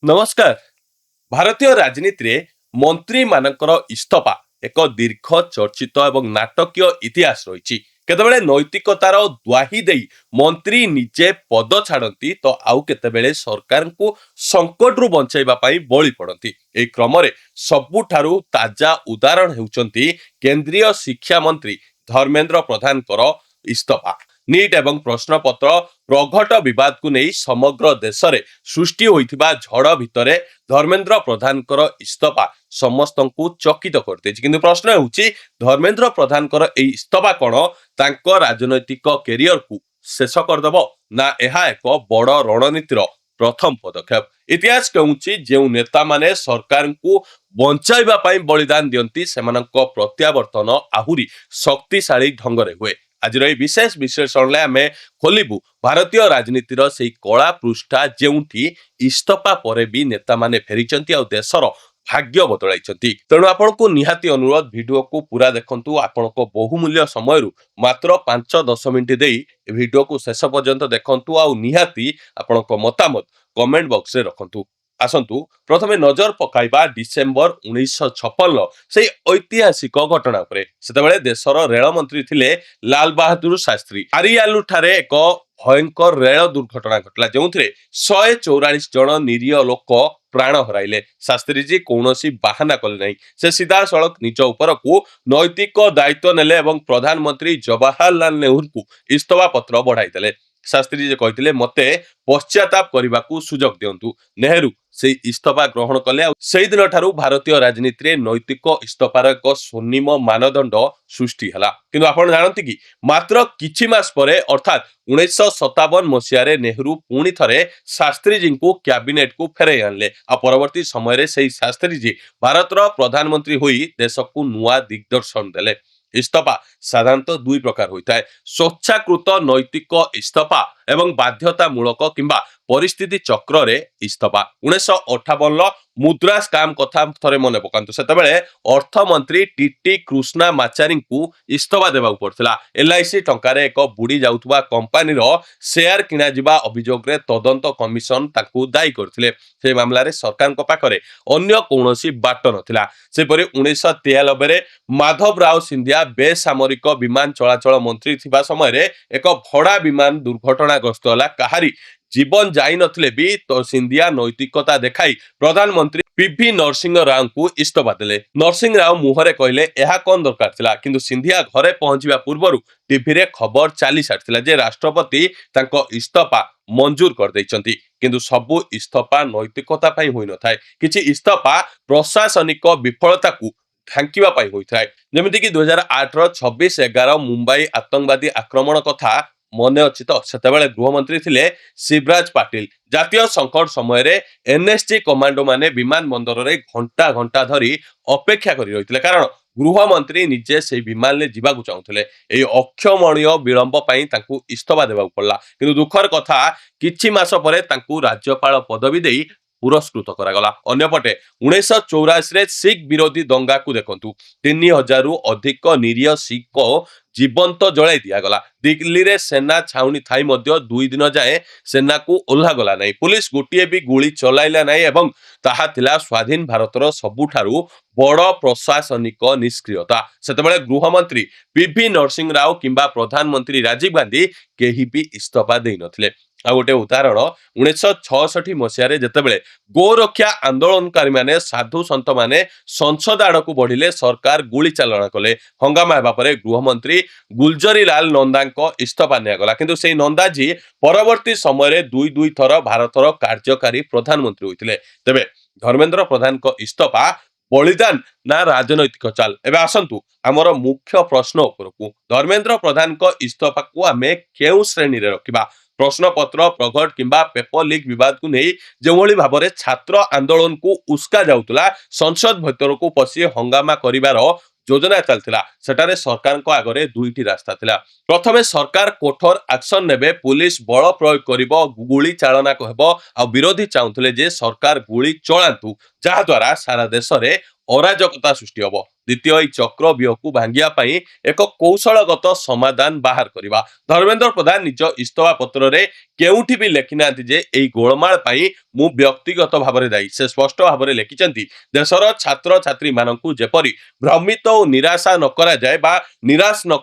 ନମସ୍କାର। ଭାରତୀୟ ରାଜନୀତିରେ ମନ୍ତ୍ରୀମାନଙ୍କର ଇସ୍ତଫା ଏକ ଦୀର୍ଘ ଚର୍ଚ୍ଚିତ ଏବଂ ନାଟକୀୟ ଇତିହାସ ରହିଛି। କେତେବେଳେ ନୈତିକତାର ଦ୍ୱାହି ଦେଇ ମନ୍ତ୍ରୀ ନିଜେ ପଦ ଛାଡ଼ନ୍ତି ତ ଆଉ କେତେବେଳେ ସରକାରଙ୍କୁ ସଙ୍କଟରୁ ବଞ୍ଚାଇବା ପାଇଁ ବଳି ପଡ଼ନ୍ତି। ଏହି କ୍ରମରେ ସବୁଠାରୁ ତାଜା ଉଦାହରଣ ହେଉଛନ୍ତି କେନ୍ଦ୍ରୀୟ ଶିକ୍ଷା ମନ୍ତ୍ରୀ ଧର୍ମେନ୍ଦ୍ର ପ୍ରଧାନଙ୍କର ଇସ୍ତଫା। ନିଟ୍ ଏବଂ ପ୍ରଶ୍ନପତ୍ର ପ୍ରଘଟ ବିବାଦକୁ ନେଇ ସମଗ୍ର ଦେଶରେ ସୃଷ୍ଟି ହୋଇଥିବା ଝଡ଼ ଭିତରେ ଧର୍ମେନ୍ଦ୍ର ପ୍ରଧାନଙ୍କର ଇସ୍ତଫା ସମସ୍ତଙ୍କୁ ଚକିତ କରିଦେଇଛି। କିନ୍ତୁ ପ୍ରଶ୍ନ ହେଉଛି ଧର୍ମେନ୍ଦ୍ର ପ୍ରଧାନଙ୍କର ଏହି ଇସ୍ତଫା କ'ଣ ତାଙ୍କ ରାଜନୈତିକ କ୍ୟାରିୟରକୁ ଶେଷ କରିଦେବ, ନା ଏହା ଏକ ବଡ଼ ରଣନୀତିର ପ୍ରଥମ ପଦକ୍ଷେପ? ଇତିହାସ କହୁଛି ଯେଉଁ ନେତାମାନେ ସରକାରଙ୍କୁ ବଞ୍ଚାଇବା ପାଇଁ ବଳିଦାନ ଦିଅନ୍ତି ସେମାନଙ୍କ ପ୍ରତ୍ୟାବର୍ତ୍ତନ ଆହୁରି ଶକ୍ତିଶାଳୀ ଢଙ୍ଗରେ ହୁଏ। ଆଜିର ଏହି ବିଶେଷ ବିଶ୍ଳେଷଣରେ ଆମେ ଖୋଲିବୁ ଭାରତୀୟ ରାଜନୀତିର ସେହି କଳା ପୃଷ୍ଠା ଯେଉଁଠି ଇସ୍ତଫା ପରେ ବି ନେତାମାନେ ଫେରିଛନ୍ତି ଆଉ ଦେଶର ଭାଗ୍ୟ ବଦଳାଇଛନ୍ତି। ତେଣୁ ଆପଣଙ୍କୁ ନିହାତି ଅନୁରୋଧ ଭିଡିଓକୁ ପୁରା ଦେଖନ୍ତୁ। ଆପଣଙ୍କ ବହୁମୂଲ୍ୟ ସମୟରୁ ମାତ୍ର 5-10 ମିନିଟ୍ ଦେଇ ଭିଡିଓକୁ ଶେଷ ପର୍ଯ୍ୟନ୍ତ ଦେଖନ୍ତୁ ଆଉ ନିହାତି ଆପଣଙ୍କ ମତାମତ କମେଣ୍ଟ ବକ୍ସରେ ରଖନ୍ତୁ। ଆସନ୍ତୁ ପ୍ରଥମେ ନଜର ପକାଇବା ଡିସେମ୍ବର 1956 ସେହି ଐତିହାସିକ ଘଟଣା ଉପରେ। ସେତେବେଳେ ଦେଶର ରେଳ ମନ୍ତ୍ରୀ ଥିଲେ ଲାଲ ବାହାଦୁର ଶାସ୍ତ୍ରୀ। ଆରିୟାଲୁ ଠାରେ ଏକ ଭୟଙ୍କର ରେଳ ଦୁର୍ଘଟଣା ଘଟିଲା ଯେଉଁଥିରେ 144 ଜଣ ନିରୀହ ଲୋକ ପ୍ରାଣ ହରାଇଲେ। ଶାସ୍ତ୍ରୀଜୀ କୌଣସି ବାହାନା କଲେ ନାହିଁ। ସେ ସିଧାସଳଖ ନିଜ ଉପରକୁ ନୈତିକ ଦାୟିତ୍ୱ ନେଲେ ଏବଂ ପ୍ରଧାନମନ୍ତ୍ରୀ ଜବାହରଲାଲ ନେହେରୁଙ୍କୁ ଇସ୍ତଫା ପତ୍ର ବଢାଇଦେଲେ। ଶାସ୍ତ୍ରୀଜୀ କହିଥିଲେ ମୋତେ ପଶ୍ଚାତାପ କରିବାକୁ ସୁଯୋଗ ଦିଅନ୍ତୁ। ନେହେରୁ ସେହି ଇସ୍ତଫା ଗ୍ରହଣ କଲେ ଆଉ ସେହିଦିନ ଠାରୁ ଭାରତୀୟ ରାଜନୀତିରେ ନୈତିକ ଇସ୍ତଫାର ଏକ ସ୍ୱର୍ଣ୍ଣିମ ମାନଦଣ୍ଡ ସୃଷ୍ଟି ହେଲା। କିନ୍ତୁ ଆପଣ ଜାଣନ୍ତି କି ମାତ୍ର କିଛି ମାସ ପରେ ଅର୍ଥାତ୍ 1957 ମସିହାରେ ନେହେରୁ ପୁଣି ଥରେ ଶାସ୍ତ୍ରୀଜୀଙ୍କୁ କ୍ୟାବିନେଟକୁ ଫେରାଇ ଆଣିଲେ ଆଉ ପରବର୍ତ୍ତୀ ସମୟରେ ସେହି ଶାସ୍ତ୍ରୀଜୀ ଭାରତର ପ୍ରଧାନମନ୍ତ୍ରୀ ହୋଇ ଦେଶକୁ ନୂଆ ଦିଗ୍ଦର୍ଶନ ଦେଲେ। ଇସ୍ତଫା ସାଧାରଣତଃ ଦୁଇ ପ୍ରକାର ହୋଇଥାଏ, ସ୍ୱଚ୍ଛାକୃତ ନୈତିକ ଇସ୍ତଫା ଏବଂ ବାଧ୍ୟତାମୂଳକ କିମ୍ବା ପରିସ୍ଥିତି ଚକ୍ରରେ ଇସ୍ତଫା। 1958 ମୁଦ୍ରା ସ୍କାମ କଥା ଥରେ ମନେ ପକାନ୍ତୁ। ସେତେବେଳେ ଅର୍ଥମନ୍ତ୍ରୀ ଟିଟି କୃଷ୍ଣାମାଚାରୀଙ୍କୁ ଇସ୍ତଫା ଦେବାକୁ ପଡ଼ିଥିଲା। ଏଲ୍ଆଇସି ଟଙ୍କାରେ ଏକ ବୁଡ଼ି ଯାଉଥିବା କମ୍ପାନୀର ସେୟାର କିଣାଯିବା ଅଭିଯୋଗରେ ତଦନ୍ତ କମିଶନ ତାଙ୍କୁ ଦାୟୀ କରିଥିଲେ। ସେ ମାମଲାରେ ସରକାରଙ୍କ ପାଖରେ ଅନ୍ୟ କୌଣସି ବାଟ ନଥିଲା। ସେପରି 1993ରେ ମାଧବରାଓ ସିନ୍ଧିଆ ବେସାମରିକ ବିମାନ ଚଳାଚଳ ମନ୍ତ୍ରୀ ଥିବା ସମୟରେ ଏକ ଭଡ଼ା ବିମାନ ଦୁର୍ଘଟଣାଗ୍ରସ୍ତ ହେଲା। କାହାରି ଜୀବନ ଯାଇନଥିଲେ ବି ସିନ୍ଧିଆ ନୈତିକତା ଦେଖାଇ ପ୍ରଧାନମନ୍ତ୍ରୀ ପିଭି ନରସିଂହ ରାଓଙ୍କୁ ଇସ୍ତଫା ଦେଲେ। ନରସିଂହ ରାଓ ମୁହଁରେ କହିଲେ ଏହା କ'ଣ ଦରକାର ଥିଲା, କିନ୍ତୁ ସିନ୍ଧିଆ ଘରେ ପହଞ୍ଚିବା ପୂର୍ବରୁ ଟିଭିରେ ଖବର ଚାଲି ସାରିଥିଲା ଯେ ରାଷ୍ଟ୍ରପତି ତାଙ୍କ ଇସ୍ତଫା ମଞ୍ଜୁର କରିଦେଇଛନ୍ତି। କିନ୍ତୁ ସବୁ ଇସ୍ତଫା ନୈତିକତା ପାଇଁ ହୋଇନଥାଏ। କିଛି ଇସ୍ତଫା ପ୍ରଶାସନିକ ବିଫଳତାକୁ ଢାଙ୍କିବା ପାଇଁ ହୋଇଥାଏ। ଯେମିତିକି 2008ର 26/11 ମୁମ୍ବାଇ ଆତଙ୍କବାଦୀ ଆକ୍ରମଣ କଥା ମନେ ଅଛି ତ? ସେତେବେଳେ ଗୃହମନ୍ତ୍ରୀ ଥିଲେ ଶିବରାଜ ପାଟିଲ। ଜାତୀୟ ସଂକଟ ସମୟରେ ଏନ୍ଏସ୍ଜି କମାଣ୍ଡୋ ମାନେ ବିମାନ ବନ୍ଦରରେ ଘଣ୍ଟା ଘଣ୍ଟା ଧରି ଅପେକ୍ଷା କରି ରହିଥିଲେ, କାରଣ ଗୃହମନ୍ତ୍ରୀ ନିଜେ ସେହି ବିମାନରେ ଯିବାକୁ ଚାହୁଁଥିଲେ। ଏହି ଅକ୍ଷମଣୀୟ ବିଳମ୍ବ ପାଇଁ ତାଙ୍କୁ ଇସ୍ତଫା ଦେବାକୁ ପଡ଼ିଲା। କିନ୍ତୁ ଦୁଃଖର କଥା କିଛି ମାସ ପରେ ତାଙ୍କୁ ରାଜ୍ୟପାଳ ପଦବୀ ଦେଇ ପୁରସ୍କୃତ କରାଗଲା। ଅନ୍ୟପଟେ 1984ରେ ଶିଖ ବିରୋଧୀ ଦଙ୍ଗାକୁ ଦେଖନ୍ତୁ। 3000ରୁ ଅଧିକ ନିରୀହ ଶିଖ ଜୀବନ୍ତ ଜଳାଇ ଦିଆଗଲା। ଦିଲ୍ଲୀରେ ସେନା ଛାଉଣି ଥାଇ ମଧ୍ୟ 2 ଦିନ ଯାଏଁ ସେନାକୁ ଓହ୍ଲାଗଲା ନାହିଁ। ପୁଲିସ ଗୋଟିଏ ବି ଗୁଳି ଚଲାଇଲା ନାହିଁ ଏବଂ ତାହା ଥିଲା ସ୍ୱାଧୀନ ଭାରତର ସବୁଠାରୁ ବଡ଼ ପ୍ରଶାସନିକ ନିଷ୍କ୍ରିୟତା। ସେତେବେଳେ ଗୃହମନ୍ତ୍ରୀ ପିଭି ନରସିଂହ ରାଓ କିମ୍ବା ପ୍ରଧାନମନ୍ତ୍ରୀ ରାଜୀବ ଗାନ୍ଧୀ କେହି ବି ଇସ୍ତଫା ଦେଇନଥିଲେ। ଆଉ ଗୋଟେ ଉଦାହରଣ, 1966 ମସିହାରେ ଯେତେବେଳେ ଗୋରକ୍ଷା ଆନ୍ଦୋଳନକାରୀମାନେ ସାଧୁ ସନ୍ଥମାନେ ସଂସଦ ଆଡ଼କୁ ବଢ଼ିଲେ ସରକାର ଗୁଳି ଚାଳନା କଲେ। ହଙ୍ଗାମା ହେବା ପରେ ଗୃହମନ୍ତ୍ରୀ ଗୁଲଜରିଲାଲ ନନ୍ଦାଙ୍କ ଇସ୍ତଫା ନିଆଗଲା। କିନ୍ତୁ ସେହି ନନ୍ଦାଜୀ ପରବର୍ତ୍ତୀ ସମୟରେ 2 ଥର ଭାରତର କାର୍ଯ୍ୟକାରୀ ପ୍ରଧାନମନ୍ତ୍ରୀ ହୋଇଥିଲେ। ତେବେ ଧର୍ମେନ୍ଦ୍ର ପ୍ରଧାନଙ୍କ ଇସ୍ତଫା ବଳିଦାନ ନା ରାଜନୈତିକ ଚାଲ? ଏବେ ଆସନ୍ତୁ ଆମର ମୁଖ୍ୟ ପ୍ରଶ୍ନ ଉପରକୁ। ଧର୍ମେନ୍ଦ୍ର ପ୍ରଧାନଙ୍କ ଇସ୍ତଫାକୁ ଆମେ କେଉଁ ଶ୍ରେଣୀରେ ରଖିବା? ପ୍ରଶ୍ନପତ୍ର ପ୍ରଘଟ କିମ୍ବା ପେପର ଲିକ୍ ବିବାଦକୁ ନେଇ ଯେଉଁଭଳି ଭାବରେ ଛାତ୍ର ଆନ୍ଦୋଳନକୁ ଉସ୍କା ଯାଉଥିଲା, ସଂସଦ ଭିତରକୁ ପଶି ହଙ୍ଗାମା କରିବାର ଯୋଜନା ଚାଲିଥିଲା, ସେଠାରେ ସରକାରଙ୍କ ଆଗରେ ଦୁଇଟି ରାସ୍ତା ଥିଲା। ପ୍ରଥମେ ସରକାର କଠୋର ଆକ୍ସନ ନେବେ, ପୁଲିସ ବଳ ପ୍ରୟୋଗ କରିବ, ଗୁଳି ଚାଳନା ହେବ ଆଉ ବିରୋଧୀ ଚାହୁଁଥିଲେ ଯେ ସରକାର ଗୁଳି ଚଳାନ୍ତୁ ଯାହାଦ୍ୱାରା ସାରା ଦେଶରେ ଅରାଜକତା ସୃଷ୍ଟି ହେବ। ଦ୍ୱିତୀୟ, ଏହି ଚକ୍ରବ୍ୟୁହକୁ ଭାଙ୍ଗିବା ପାଇଁ ଏକ କୌଶଳଗତ ସମାଧାନ ବାହାର କରିବା। ଧର୍ମେନ୍ଦ୍ର ପ୍ରଧାନ ନିଜ ଇସ୍ତଫା ପତ୍ରରେ କେଉଁଠି ବି ଲେଖିନାହାନ୍ତି ଯେ ଏହି ଗୋଳମାଳ ପାଇଁ ମୁଁ ବ୍ୟକ୍ତିଗତ ଭାବରେ ଦାୟୀ। ସେ ସ୍ପଷ୍ଟ ଭାବରେ ଲେଖିଛନ୍ତି ଦେଶର ଛାତ୍ରଛାତ୍ରୀମାନଙ୍କୁ ଯେପରି ଭ୍ରମିତ ଓ ନିରାଶ ନ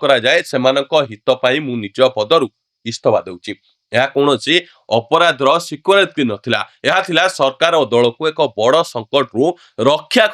କରାଯାଏ ସେମାନଙ୍କ ହିତ ପାଇଁ ମୁଁ ନିଜ ପଦରୁ ଇସ୍ତଫା ଦେଉଛି। ଏହା କୌଣସି ଅପରାଧର ସ୍ୱୀକାରୋକ୍ତି ନଥିଲା, ଏହା ଥିଲା ସରକାର ଓ ଦଳକୁ ଏକ ବଡ଼ ସଙ୍କଟରୁ ରକ୍ଷା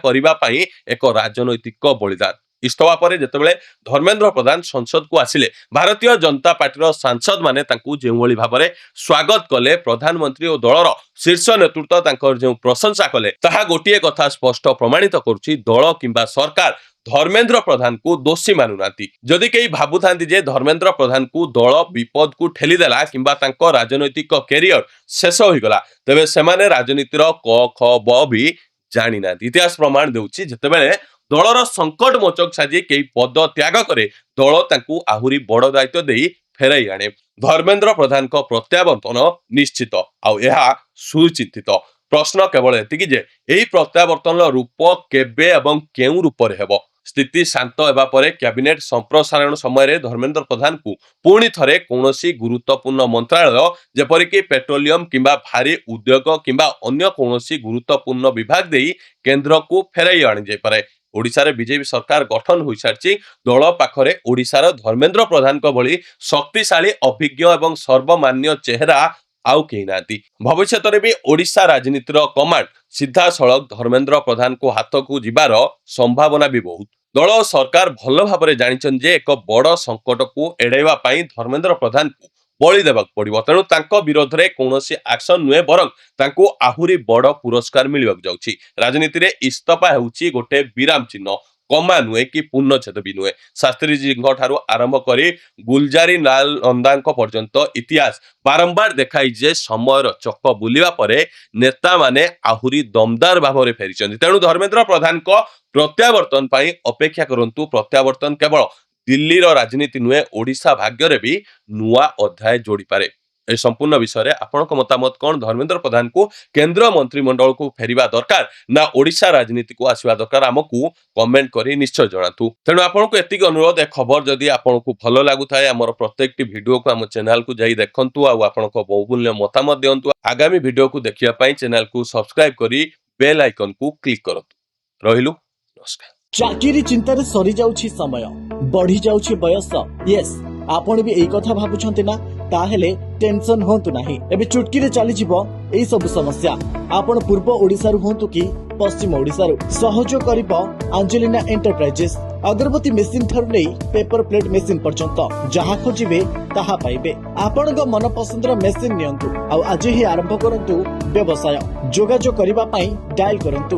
କରିବା ପାଇଁ ଏକ ରାଜନୈତିକ ବଳିଦାନ। ଇସ୍ତଫା ପରେ ଯେତେବେଳେ ଧର୍ମେନ୍ଦ୍ର ପ୍ରଧାନ ସଂସଦକୁ ଆସିଲେ, ଭାରତୀୟ ଜନତା ପାର୍ଟିର ସାଂସଦମାନେ ତାଙ୍କୁ ଯେଉଁଭଳି ଭାବରେ ସ୍ୱାଗତ କଲେ, ପ୍ରଧାନମନ୍ତ୍ରୀ ଓ ଦଳର ଶୀର୍ଷ ନେତୃତ୍ୱ ତାଙ୍କର ଯେଉଁ ପ୍ରଶଂସା କଲେ, ତାହା ଗୋଟିଏ କଥା ସ୍ପଷ୍ଟ ପ୍ରମାଣିତ କରୁଛି ଦଳ କିମ୍ବା ସରକାର ଧର୍ମେନ୍ଦ୍ର ପ୍ରଧାନକୁ ଦୋଷୀ ମାନୁନାହାନ୍ତି। ଯଦି କେହି ଭାବୁଥାନ୍ତି ଯେ ଧର୍ମେନ୍ଦ୍ର ପ୍ରଧାନକୁ ଦଳ ବିପଦକୁ ଠେଲିଦେଲା କିମ୍ବା ତାଙ୍କ ରାଜନୈତିକ କ୍ୟାରିୟର ଶେଷ ହୋଇଗଲା, ତେବେ ସେମାନେ ରାଜନୀତିର କ ଖ ବ ବି ଜାଣିନାହାନ୍ତି। ଇତିହାସ ପ୍ରମାଣ ଦେଉଛି ଯେତେବେଳେ ଦଳର ସଙ୍କଟ ମୋଚକ ସାଜି କେହି ପଦ ତ୍ୟାଗ କରେ, ଦଳ ତାଙ୍କୁ ଆହୁରି ବଡ଼ ଦାୟିତ୍ୱ ଦେଇ ଫେରାଇ ଆଣେ। ଧର୍ମେନ୍ଦ୍ର ପ୍ରଧାନଙ୍କ ପ୍ରତ୍ୟାବର୍ତ୍ତନ ନିଶ୍ଚିତ, ଆଉ ଏହା ସୁଚିନ୍ତିତ। ପ୍ରଶ୍ନ କେବଳ ଏତିକି ଯେ ଏହି ପ୍ରତ୍ୟାବର୍ତ୍ତନର ରୂପ କେବେ ଏବଂ କେଉଁ ରୂପରେ ହେବ। ସ୍ଥିତି ଶାନ୍ତ ହେବା ପରେ କ୍ୟାବିନେଟ ସମ୍ପ୍ରସାରଣ ସମୟରେ ଧର୍ମେନ୍ଦ୍ର ପ୍ରଧାନଙ୍କୁ ପୁଣି ଥରେ କୌଣସି ଗୁରୁତ୍ୱପୂର୍ଣ୍ଣ ମନ୍ତ୍ରାଳୟ ଯେପରିକି ପେଟ୍ରୋଲିୟମ କିମ୍ବା ଭାରୀ ଉଦ୍ୟୋଗ କିମ୍ବା ଅନ୍ୟ କୌଣସି ଗୁରୁତ୍ୱପୂର୍ଣ୍ଣ ବିଭାଗ ଦେଇ କେନ୍ଦ୍ରକୁ ଫେରାଇ ଅଣାଯାଇପାରେ। ଓଡ଼ିଶାରେ ବିଜେପି ସରକାର ଗଠନ ହୋଇସାରିଛି। ଦଳ ପାଖରେ ଓଡ଼ିଶାର ଧର୍ମେନ୍ଦ୍ର ପ୍ରଧାନଙ୍କ ଭଳି ଶକ୍ତିଶାଳୀ, ଅଭିଜ୍ଞ ଏବଂ ସର୍ବମାନ୍ୟ ଚେହେରା ଆଉ କେହି ନାହାନ୍ତି। ଭବିଷ୍ୟତରେ ବି ଓଡ଼ିଶା ରାଜନୀତିର କମାଣ୍ଡ ସିଧାସଳଖ ଧର୍ମେନ୍ଦ୍ର ପ୍ରଧାନଙ୍କ ହାତକୁ ଯିବାର ସମ୍ଭାବନା ବି ବହୁତ। ଦଳ ଓ ସରକାର ଭଲ ଭାବରେ ଜାଣିଛନ୍ତି ଯେ ଏକ ବଡ଼ ସଙ୍କଟକୁ ଏଡ଼ାଇବା ପାଇଁ ଧର୍ମେନ୍ଦ୍ର ପ୍ରଧାନଙ୍କୁ ବଳି ଦେବାକୁ ପଡ଼ିବ। ତେଣୁ ତାଙ୍କ ବିରୋଧରେ କୌଣସି ଆକ୍ସନ ନୁହେଁ, ବରଂ ତାଙ୍କୁ ଆହୁରି ବଡ଼ ପୁରସ୍କାର ମିଳିବାକୁ ଯାଉଛି। ରାଜନୀତିରେ ଇସ୍ତଫା ହେଉଛି ଗୋଟେ ବିରାମ ଚିହ୍ନ, କମା ନୁହେଁ କି ପୂର୍ଣ୍ଣଚ୍ଛେଦ ବି ନୁହେଁ। ଶାସ୍ତ୍ରୀଜୀଙ୍କ ଠାରୁ ଆରମ୍ଭ କରି ଗୁଲଜାରୀ ଲାଲ ନନ୍ଦାଙ୍କ ପର୍ଯ୍ୟନ୍ତ ଇତିହାସ ବାରମ୍ବାର ଦେଖାଇଛି ଯେ ସମୟର ଚକ ବୁଲିବା ପରେ ନେତାମାନେ ଆହୁରି ଦମଦାର ଭାବରେ ଫେରିଛନ୍ତି। ତେଣୁ ଧର୍ମେନ୍ଦ୍ର ପ୍ରଧାନଙ୍କ ପ୍ରତ୍ୟାବର୍ତ୍ତନ ପାଇଁ ଅପେକ୍ଷା କରନ୍ତୁ। ପ୍ରତ୍ୟାବର୍ତ୍ତନ କେବଳ ଦିଲ୍ଲୀର ରାଜନୀତି ନୁହେଁ, ଓଡ଼ିଶା ଭାଗ୍ୟରେ ବି ନୂଆ ଅଧ୍ୟାୟ ଯୋଡ଼ିପାରେ। ଏ ସମ୍ପୂର୍ଣ୍ଣ ବିଷୟରେ ଆପଣଙ୍କ ମତାମତ କ'ଣ? ଧର୍ମେନ୍ଦ୍ର ପ୍ରଧାନଙ୍କୁ କେନ୍ଦ୍ର ମନ୍ତ୍ରିମଣ୍ଡଳକୁ ଫେରିବା ଦରକାର ନା ଓଡ଼ିଶା ରାଜନୀତିକୁ ଆସିବା ଦରକାର? ଆମକୁ କମେଣ୍ଟ କରି ନିଶ୍ଚୟ ଜଣାନ୍ତୁ। ତେଣୁ ଆପଣଙ୍କୁ ଏତିକି ଅନୁରୋଧ, ଏ ଖବର ଯଦି ଆପଣଙ୍କୁ ଭଲ ଲାଗୁଥାଏ ଆମର ପ୍ରତ୍ୟେକଟି ଭିଡ଼ିଓକୁ ଆମ ଚ୍ୟାନେଲକୁ ଯାଇ ଦେଖନ୍ତୁ ଆଉ ଆପଣଙ୍କ ବହୁମୂଲ୍ୟ ମତାମତ ଦିଅନ୍ତୁ। ଆଗାମୀ ଭିଡ଼ିଓକୁ ଦେଖିବା ପାଇଁ ଚ୍ୟାନେଲକୁ ସବସ୍କ୍ରାଇବ କରି ବେଲ ଆଇକନକୁ କ୍ଲିକ୍ କରନ୍ତୁ। ରହିଲୁ, ନମସ୍କାର। ଚାକିରି ଚିନ୍ତାରେ ସରି ଯାଉଛି ସମୟ, ବଢି ଯାଉଛି ବୟସ। ୟେସ୍, ଆପଣ ବି ଏଇ କଥା ଭାବୁଛନ୍ତି ନା? ତାହେଲେ ଟେନସନ ହୁଅନ୍ତୁ ନାହିଁ। ଏବେ ଚୁଟକିରେ ଚାଲିଯିବ ଏଇ ସବୁ ସମସ୍ୟା। ଆପଣ ପୂର୍ବ ଓଡ଼ିଶାରୁ ହୁଅନ୍ତୁ କି ପଶ୍ଚିମ ଓଡ଼ିଶାରୁ, ସହଯୋଗ କରିବ ଆଞ୍ଜେଲିନା ଏଣ୍ଟରପ୍ରାଇଜେସ୍। ଅଗରବତୀ ମେସିନ ଠାରୁ ନେଇ ପେପର ପ୍ଲେଟ ମେସିନ ପର୍ଯ୍ୟନ୍ତ ଯାହା ଖୋଜିବେ ତାହା ପାଇବେ। ଆପଣଙ୍କ ମନପସନ୍ଦର ମେସିନ ନିଅନ୍ତୁ ଆଉ ଆଜି ହିଁ ଆରମ୍ଭ କରନ୍ତୁ ବ୍ୟବସାୟ। ଯୋଗାଯୋଗ କରିବା ପାଇଁ ଡାଏଲ କରନ୍ତୁ